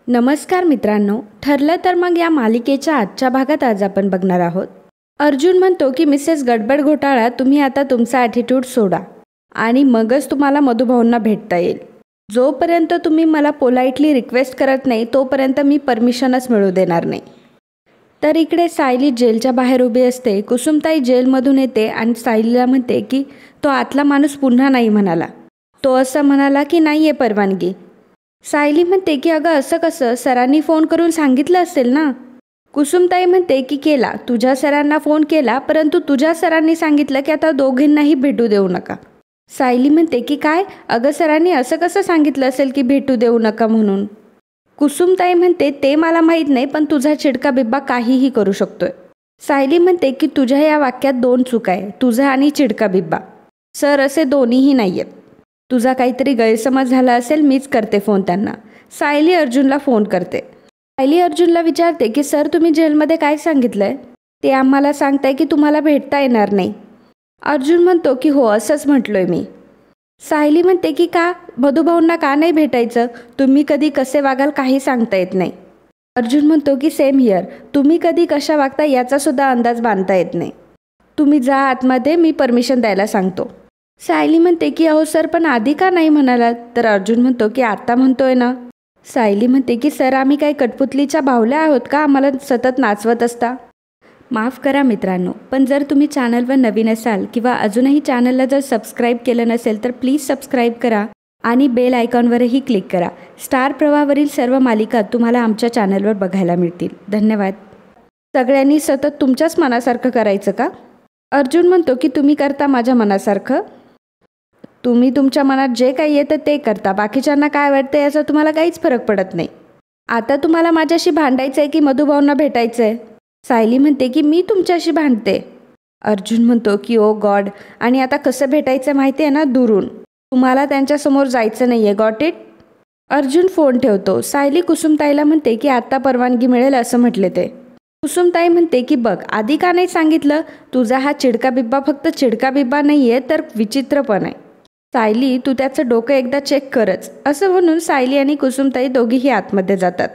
नमस्कार मित्रांनो, ठरलं तर मग या मालिकेच्या आजच्या भागात आज आपण बघणार आहोत. अर्जुन म्हणतो की मिसेस गडबड घोटाळा, तुम्ही आता तुमचा ॲटिट्यूड सोडा आणि मगच तुम्हाला मधुभाऊंना भेटता येईल. जोपर्यंत तुम्ही मला पोलाइटली रिक्वेस्ट करत नाही तोपर्यंत मी परमिशनच मिळू देणार नाही. तर इकडे सायली जेलच्या बाहेर उभी असते. कुसुमताई जेलमधून येते आणि सायलीला म्हणते की तो आतला माणूस पुन्हा नाही म्हणाला. तो असं म्हणाला की नाही आहे परवानगी. सायली म्हणते की अगं असं कसं, सरांनी फोन करून सांगितलं असेल ना. कुसुमताई म्हणते की केला, तुझ्या सरांना फोन केला, परंतु तुझ्या सरांनी सांगितलं की आता दोघींनाही भेटू देऊ नका. सायली म्हणते की काय, अगं सरांनी असं कसं सांगितलं असेल की भेटू देऊ नका म्हणून. कुसुमताई म्हणते ते मला माहीत नाही, पण तुझा चिडका बिब्बा काहीही करू शकतोय. सायली म्हणते की तुझ्या या वाक्यात दोन चुका आहे, तुझा आणि चिडका बिब्बा. सर असे दोन्हीही नाही आहेत. तुझा काहीतरी गैरसमज झाला असेल, मीच करते फोन त्यांना. सायली अर्जुनला फोन करते. सायली अर्जुनला विचारते की सर तुम्ही जेलमध्ये काय सांगितलं आहे. ते आम्हाला सांगताय की तुम्हाला भेटता येणार नाही. अर्जुन म्हणतो की हो असंच म्हटलोय मी. सायली म्हणते की का, मधुभाऊंना का नाही भेटायचं, तुम्ही कधी कसे वागाल काही सांगता येत नाही. अर्जुन म्हणतो की सेम हिअर, तुम्ही कधी कशा वागता याचासुद्धा अंदाज बांधता येत नाही. तुम्ही जा आतमध्ये, मी परमिशन द्यायला सांगतो. सायली म्हणते की अहो सर पण आधी का नाही म्हणालात. तर अर्जुन म्हणतो की आत्ता म्हणतोय ना. सायली म्हणते की सर आम्ही काही कठपुतलीच्या बाहुल्या आहोत का, आम्हाला सतत नाचवत असता. माफ करा मित्रांनो, पण जर तुम्ही चॅनलवर नवीन असाल किंवा अजूनही चॅनलला जर सबस्क्राईब केलं नसेल तर प्लीज सबस्क्राईब करा आणि बेल आयकॉनवरही क्लिक करा. स्टार प्रवाहावरील सर्व मालिका तुम्हाला आमच्या चॅनलवर बघायला मिळतील. धन्यवाद. सगळ्यांनी सतत तुमच्याच मनासारखं करायचं का. अर्जुन म्हणतो की तुम्ही करता माझ्या मनासारखं. तुम्ही तुमच्या मनात जे काही येतं ते करता, बाकीच्यांना काय वाटतं याचा तुम्हाला काहीच फरक पडत नाही. आता तुम्हाला माझ्याशी भांडायचं आहे की मधुभाऊंना भेटायचं आहे. सायली म्हणते की मी तुमच्याशी भांडते. अर्जुन म्हणतो की ओ गॉड, आणि आता कसं भेटायचं माहिती आहे ना, दुरून. तुम्हाला त्यांच्यासमोर जायचं नाही आहे, गॉट इट. अर्जुन फोन ठेवतो. सायली कुसुमताईला म्हणते की आत्ता परवानगी मिळेल असं म्हटले ते. कुसुमताई म्हणते की बघ आधी का नाही सांगितलं, तुझा हा चिडका बिब्बा फक्त चिडका बिब्बा नाही आहे तर विचित्र पण आहे. सायली तू त्याचं डोकं एकदा चेक करच. असं म्हणून सायली आणि कुसुमताई दोघीही आतमध्ये जातात.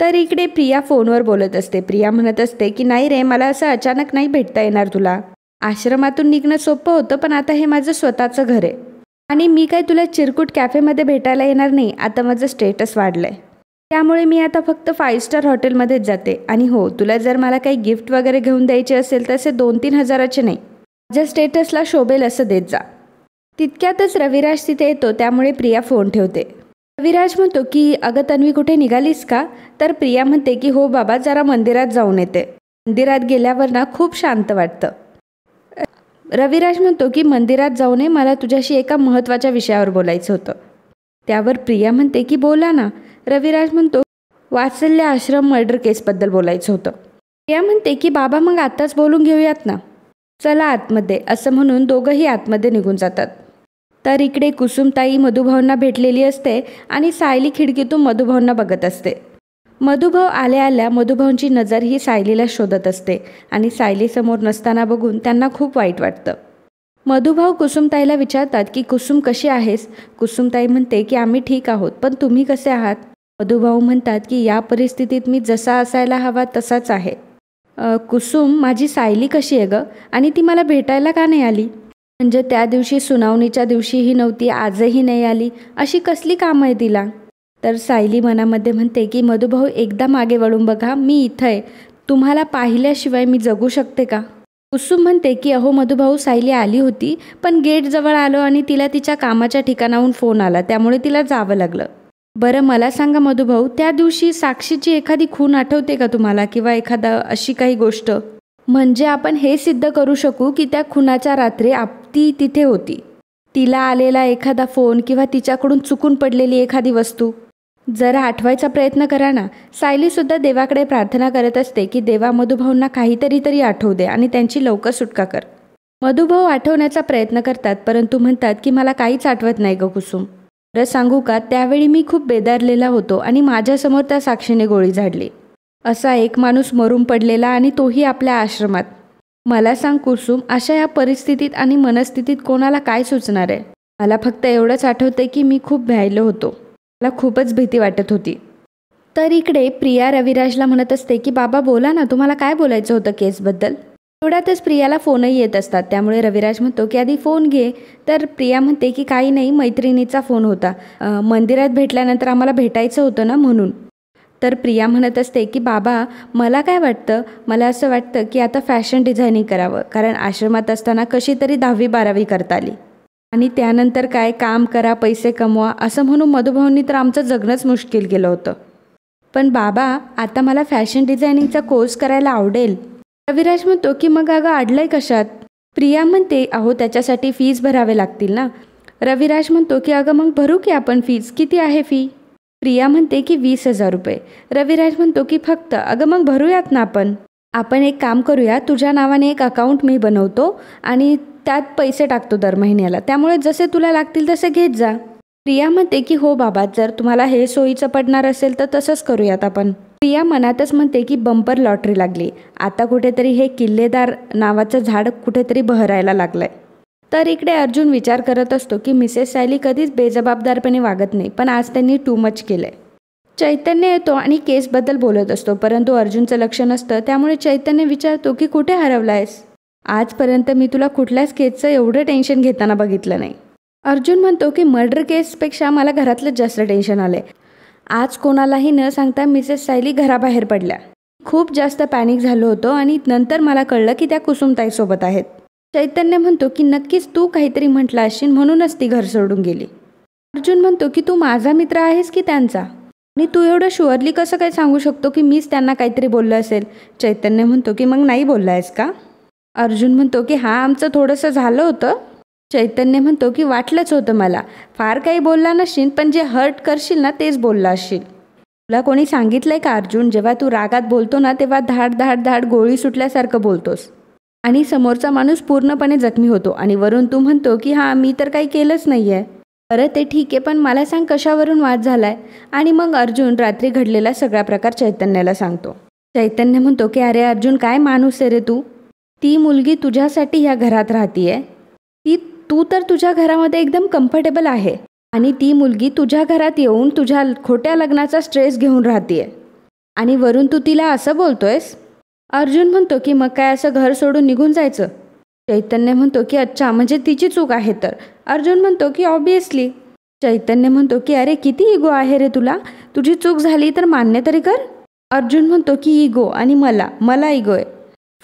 तर इकडे प्रिया फोनवर बोलत असते. प्रिया म्हणत असते की नाही रे, मला असं अचानक नाही भेटता येणार तुला. आश्रमातून निघणं सोपं होतं, पण आता हे माझं स्वतःचं घर आहे आणि मी काय तुला चिरकुट कॅफेमध्ये भेटायला येणार नाही. आता माझं स्टेटस वाढलं आहे, त्यामुळे मी आता फक्त 5 स्टार हॉटेलमध्येच जाते. आणि हो, तुला जर मला काही गिफ्ट वगैरे घेऊन द्यायचे असेल तर असे 2-3 हजाराचे नाही, माझ्या स्टेटसला शोभेल असं देत जा. तितक्यातच रविराज तिथे येतो, त्यामुळे प्रिया फोन ठेवते. रविराज म्हणतो की अगं तन्वी कुठे निघालीस का. तर प्रिया म्हणते की हो बाबा, जरा मंदिरात जाऊन येते. मंदिरात गेल्यावर ना खूप शांत वाटतं. रविराज म्हणतो की मंदिरात जाऊ नये, मला तुझ्याशी एका महत्त्वाच्या विषयावर बोलायचं होतं. त्यावर प्रिया म्हणते की बोला ना. रविराज म्हणतो वात्सल्य आश्रम मर्डर केसबद्दल बोलायचं होतं. प्रिया म्हणते की बाबा मग आत्ताच बोलून घेऊयात ना, चला आतमध्ये. असं म्हणून दोघंही आतमध्ये निघून जातात. तर इकडे कुसुमताई मधुभाऊंना भेटलेली असते आणि सायली खिडकीतून मधुभाऊंना बघत असते. मधुभाऊ आल्या आल्या मधुभाऊंची नजर ही सायलीला शोधत असते आणि सायलीसमोर नसताना बघून त्यांना खूप वाईट वाटतं. मधुभाऊ कुसुमताईला विचारतात की कुसुम कशी आहेस. कुसुमताई म्हणते की आम्ही ठीक आहोत, पण तुम्ही कसे आहात. मधुभाऊ म्हणतात की या परिस्थितीत मी जसा असायला हवा तसाच आहे. कुसुम, माझी सायली कशी आहे गं, आणि ती मला भेटायला का नाही आली. म्हणजे त्या दिवशी सुनावणीच्या दिवशीही नव्हती, आजही नाही आली, अशी कसली कामं आहे तिला. तर सायली मनामध्ये म्हणते की मधुभाऊ एकदा मागे वळून बघा, मी इथं आहे, तुम्हाला पाहिल्याशिवाय मी जगू शकते का. कुसुम म्हणते की अहो मधुभाऊ, सायली आली होती, पण गेटजवळ आलो आणि तिला तिच्या कामाच्या ठिकाणाहून फोन आला, त्यामुळे तिला जावं लागलं. बरं मला सांगा मधुभाऊ, त्या दिवशी साक्षीची एखादी खून आठवते का तुम्हाला, किंवा एखादा अशी काही गोष्ट, म्हणजे आपण हे सिद्ध करू शकू की त्या खुनाच्या रात्री ती तिथे होती. तिला आलेला एखादा फोन किंवा तिच्याकडून चुकून पडलेली एखादी वस्तू जरा आठवायचा प्रयत्न करा ना. सायलीसुद्धा देवाकडे प्रार्थना करत असते की देवा मधुभाऊंना काहीतरी आठवू दे आणि त्यांची लवकर सुटका कर. मधुभाऊ आठवण्याचा प्रयत्न करतात, परंतु म्हणतात की मला काहीच आठवत नाही गं कुसुम. बरं सांगू का, त्यावेळी मी खूप बेदारलेला होतो आणि माझ्यासमोर त्या साक्षीने गोळी झाडली. असा एक माणूस मरून पडलेला आणि तोही आपल्या आश्रमात. मला सांग कुसुम, अशा या परिस्थितीत आणि मनस्थितीत कोणाला काय सुचणार आहे. मला फक्त एवढंच आठवते की मी खूप भ्यायलो होतो, मला खूपच भीती वाटत होती. तर इकडे प्रिया रविराजला म्हणत असते की बाबा बोला ना, तुम्हाला काय बोलायचं होतं केसबद्दल. तेवढ्यातच प्रियाला फोनही येत असतात. त्यामुळे रविराज म्हणतो की आधी फोन घे. तर प्रिया म्हणते की काही नाही, मैत्रिणीचा फोन होता, मंदिरात भेटल्यानंतर आम्हाला भेटायचं होतं ना म्हणून. तर प्रिया म्हणत असते की बाबा मला काय वाटतं, मला असं वाटतं की आता फॅशन डिझायनिंग करावं, कारण आश्रमात असताना कशी तरी 10वी-12वी करता आली आणि त्यानंतर काय काम करा, पैसे कमवा असं म्हणून मधुभाऊंनी तर आमचं जगणंच मुश्किल केलं होतं. पण बाबा आता मला फॅशन डिझायनिंगचा कोर्स करायला आवडेल. रविराज म्हणतो की मग अगं अडलंय कशात. प्रिया म्हणते अहो त्याच्यासाठी फीज भरावे लागतील ना. रविराज म्हणतो की अगं मग भरू की आपण फीज, किती आहे फी. प्रिया म्हणते की 20,000 रुपये. रविराज म्हणतो की फक्त, अगं मग भरूयात ना आपण एक काम करूया, तुझ्या नावाने एक अकाउंट मी बनवतो आणि त्यात पैसे टाकतो दर महिन्याला, त्यामुळे जसे तुला लागतील तसे घेत जा. प्रिया म्हणते की हो बाबा, जर तुम्हाला हे सोयीचं पडणार असेल तर तसंच करूयात आपण. प्रिया मनातच म्हणते की बंपर लॉटरी लागली, आता कुठेतरी हे किल्लेदार नावाचं झाड कुठेतरी बहरायला लागलंय. तर इकडे अर्जुन विचार करत असतो की मिसेस सायली कधीच बेजबाबदारपणे वागत नाही, पण आज त्यांनी टू मच केलंय. चैतन्य येतो आणि केसबद्दल बोलत असतो, परंतु अर्जुनचं लक्ष नसतं. त्यामुळे चैतन्य विचारतो की कुठे हरवलायस, आजपर्यंत मी तुला कुठल्याच केसचं एवढं टेन्शन घेताना बघितलं नाही. अर्जुन म्हणतो की मर्डर केसपेक्षा मला घरातलंच जास्त टेन्शन आलंय. आज कोणालाही न सांगता मिसेस सायली घराबाहेर पडल्या. खूप जास्त पॅनिक झालो होतो आणि नंतर मला कळलं की त्या कुसुमताईसोबत आहेत. चैतन्य म्हणतो की नक्कीच तू काहीतरी म्हटलं असशील म्हणूनच ती घर सोडून गेली. अर्जुन म्हणतो की तू माझा मित्र आहेस की त्यांचा, आणि तू एवढं शुअरली कसं काय सांगू शकतो की मीच त्यांना काहीतरी बोललं असेल. चैतन्य म्हणतो की मग नाही बोलला आहेस का. अर्जुन म्हणतो की हां आमचं थोडंसं झालं होतं. चैतन्य म्हणतो की वाटलंच होतं मला, फार काही बोलला नसशील पण जे हर्ट करशील ना तेच बोलला असशील. तुला कोणी सांगितलंय का अर्जुन, जेव्हा तू रागात बोलतो ना तेव्हा धाड धाड धाड गोळी सुटल्यासारखं बोलतोस आणि समोरचा माणूस पूर्णपणे जखमी होतो, आणि वरून तू म्हणतो की हां मी तर काही केलंच नाही आहे. बरं ते ठीक आहे, पण मला सांग कशावरून वाद झालाय. आणि मग अर्जुन रात्री घडलेला सगळा प्रकार चैतन्याला सांगतो. चैतन्य म्हणतो की अरे अर्जुन काय माणूस आहे रे तू, ती मुलगी तुझ्यासाठी ह्या घरात राहतीये, तू तर तुझ्या घरामध्ये एकदम कम्फर्टेबल आहे, आणि ती मुलगी तुझ्या घरात येऊन तुझ्या खोट्या लग्नाचा स्ट्रेस घेऊन राहतीये, आणि वरून तू तिला असं बोलतोयस. अर्जुन म्हणतो की मग काय असं घर सोडून निघून जायचं. चैतन्य म्हणतो की अच्छा म्हणजे तिची चूक आहे तर. अर्जुन म्हणतो की ऑब्वियसली. चैतन्य म्हणतो की अरे किती इगो आहे रे तुला, तुझी चूक झाली तर मान्य तरी कर. अर्जुन म्हणतो की इगो आणि मला इगो आहे.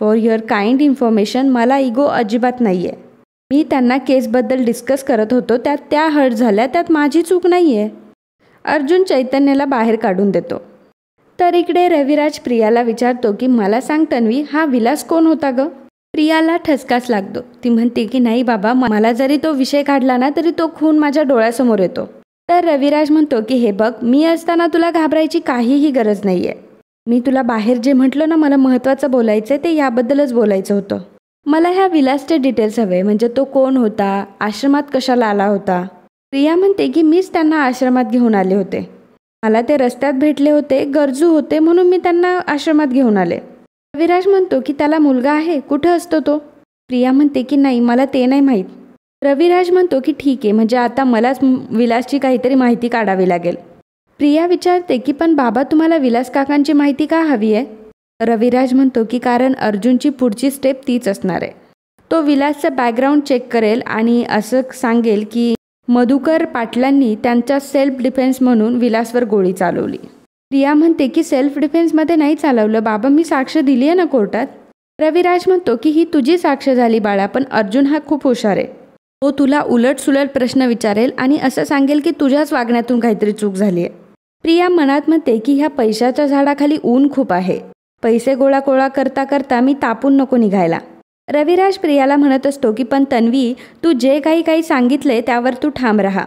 फॉर युअर काइंड इन्फॉर्मेशन, मला इगो अजिबात नाही आहे. मी त्यांना केसबद्दल डिस्कस करत होतो, त्यात त्या हर्ट झाल्या, त्यात माझी चूक नाही आहे. अर्जुन चैतन्याला बाहेर काढून देतो. तर इकडे रविराज प्रियाला विचारतो की मला सांग तन्वी, हा विलास कोण होता गं. प्रियाला ठसकाच लागतो. ती म्हणते की नाही बाबा, मला जरी तो विषय काढला ना तरी तो खून माझ्या डोळ्यासमोर येतो. तर रविराज म्हणतो की हे बघ, मी असताना तुला घाबरायची काहीही गरज नाही आहे. मी तुला बाहेर जे म्हटलं ना मला महत्त्वाचं बोलायचं आहे ते याबद्दलच बोलायचं होतं. मला ह्या विलासचे डिटेल्स हवे, म्हणजे तो कोण होता, आश्रमात कशाला आला होता. प्रिया म्हणते की मीच त्यांना आश्रमात घेऊन आले होते, मला ते रस्त्यात भेटले होते, गरजू होते म्हणून मी त्यांना आश्रमात घेऊन आले. रविराज म्हणतो की त्याला मुलगा आहे, कुठं असतो तो. प्रिया म्हणते की नाही मला ते नाही माहीत. रविराज म्हणतो की ठीक आहे, म्हणजे आता मलाच विलासची काहीतरी माहिती काढावी लागेल. प्रिया विचारते की पण बाबा तुम्हाला विलास काकांची माहिती का हवी आहे. रविराज म्हणतो की कारण अर्जुनची पुढची स्टेप तीच असणार आहे. तो विलासचं बॅकग्राऊंड चेक करेल आणि असं सांगेल की मधुकर पाटलांनी त्यांच्या सेल्फ डिफेन्स म्हणून विलासवर गोळी चालवली. प्रिया म्हणते की सेल्फ डिफेन्समध्ये नाही चालवलं बाबा, मी साक्ष दिली आहे ना कोर्टात. रविराज म्हणतो की ही तुझी साक्ष झाली बाळा, पण अर्जुन हा खूप हुशार आहे. तो तुला उलटसुलट प्रश्न विचारेल आणि असं सांगेल की तुझ्याच वागण्यातून काहीतरी चूक झाली आहे. प्रिया मनात म्हणते की ह्या पैशाच्या झाडाखाली ऊन खूप आहे, पैसे गोळा करता करता मी तापून नको निघायला. रविराज प्रियाला म्हणत असतो की पण तन्वी, तू जे काही सांगितले त्यावर तू ठाम राहा,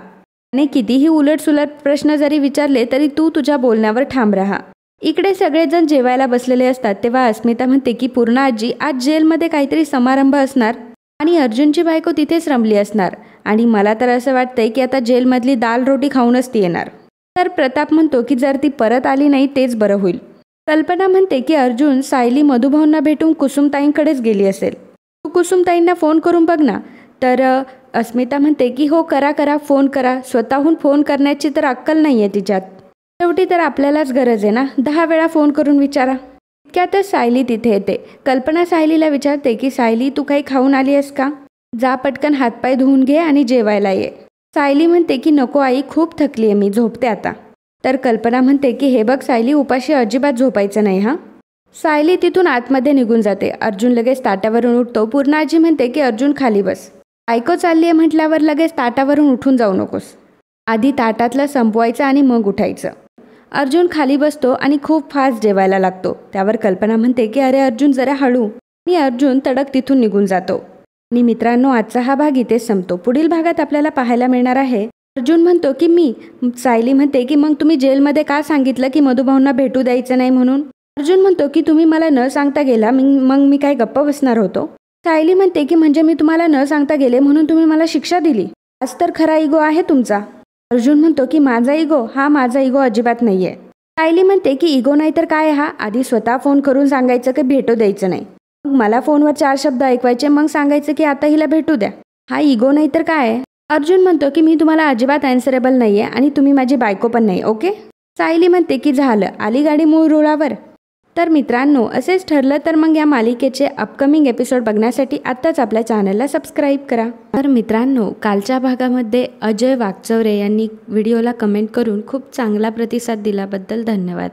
आणि कितीही उलटसुलट प्रश्न जरी विचारले तरी तू तुझ्या बोलण्यावर ठाम राहा. इकडे सगळेजण जेवायला बसलेले असतात तेव्हा अस्मिता म्हणते की पूर्णा आजी, आज जेलमध्ये काहीतरी समारंभ असणार आणि अर्जुनची बायको तिथेच रमली असणार, आणि मला तर असं वाटतंय की आता जेलमधली दाल रोटी खाऊनच ती येणार. तर प्रताप म्हणतो की जर ती परत आली नाही तेच बरं होईल. कल्पना म्हणते की अर्जुन सायली मधुभाऊंना भेटून कुसुमताईंकडेच गेली असेल, तू कुसुमताईंना फोन करून बघ ना. तर अस्मिता म्हणते की हो करा फोन करा, स्वतःहून फोन करण्याची तर अक्कल नाही आहे तिच्यात. शेवटी तर आपल्यालाच गरज आहे ना, 10 वेळा फोन करून विचारा. इतक्यातच सायली तिथे येते. कल्पना सायलीला विचारते की सायली, तू काही खाऊन आली आहेस का? जा पटकन हातपाय धुवून घे आणि जेवायला ये. सायली म्हणते की नको आई, खूप थकली आहे मी, झोपते आता. तर कल्पना म्हणते की हे बघ सायली, उपाशी अजिबात झोपायचं नाही हां. सायली तिथून आतमध्ये निघून जाते. अर्जुन लगेच ताटावरून उठतो. पूर्णा आजी म्हणते की अर्जुन खाली बस. बायको चालली आहे म्हटल्यावर लगेच ताटावरून उठून जाऊ नकोस. आधी ताटातलं संपवायचं आणि मग उठायचं. अर्जुन खाली बसतो आणि खूप फास्ट जेवायला लागतो. त्यावर कल्पना म्हणते की अरे अर्जुन जरा हळू. आणि अर्जुन तडक तिथून निघून जातो. आणि मित्रांनो, आजचा हा भाग इथेच संपतो. पुढील भागात आपल्याला पाहायला मिळणार आहे अर्जुन म्हणतो की मी. सायली म्हणते की मग तुम्ही जेलमध्ये का सांगितलं की मधुभाऊंना भेटू द्यायचं नाही म्हणून? अर्जुन म्हणतो की तुम्ही मला न सांगता गेला, मग मी काय गप्प बसणार होतो? सायली म्हणते की म्हणजे मी तुम्हाला न सांगता गेले म्हणून तुम्ही मला शिक्षा दिली. आज तर खरा इगो आहे तुमचा. अर्जुन म्हणतो की माझा इगो? हा माझा इगो अजिबात नाहीये. सायली म्हणते की इगो नाही तर काय हा? आधी स्वतः फोन करून सांगायचं की भेटू द्यायचं नाही. मग मला फोनवर 4 शब्द ऐकवायचे, मग सांगायचं की आता हिला भेटू द्या. हा इगो नाही तर काय? अर्जुन म्हणतो की मी तुम्हाला अजिबात अँसरेबल नाहीये आणि तुम्ही माझी बायको पण नाही. ओके. सायली म्हणते की झालं, आली गाडी मूळ रुळावर. तर मित्रांनो, असेच ठरलं तर मग या मालिकेचे अपकमिंग एपिसोड बघण्यासाठी आत्ताच आपल्या चॅनलला सबस्क्राईब करा. तर मित्रांनो, कालच्या भागामध्ये अजय वागचौरे यांनी व्हिडिओला कमेंट करून खूप चांगला प्रतिसाद दिल्याबद्दल धन्यवाद.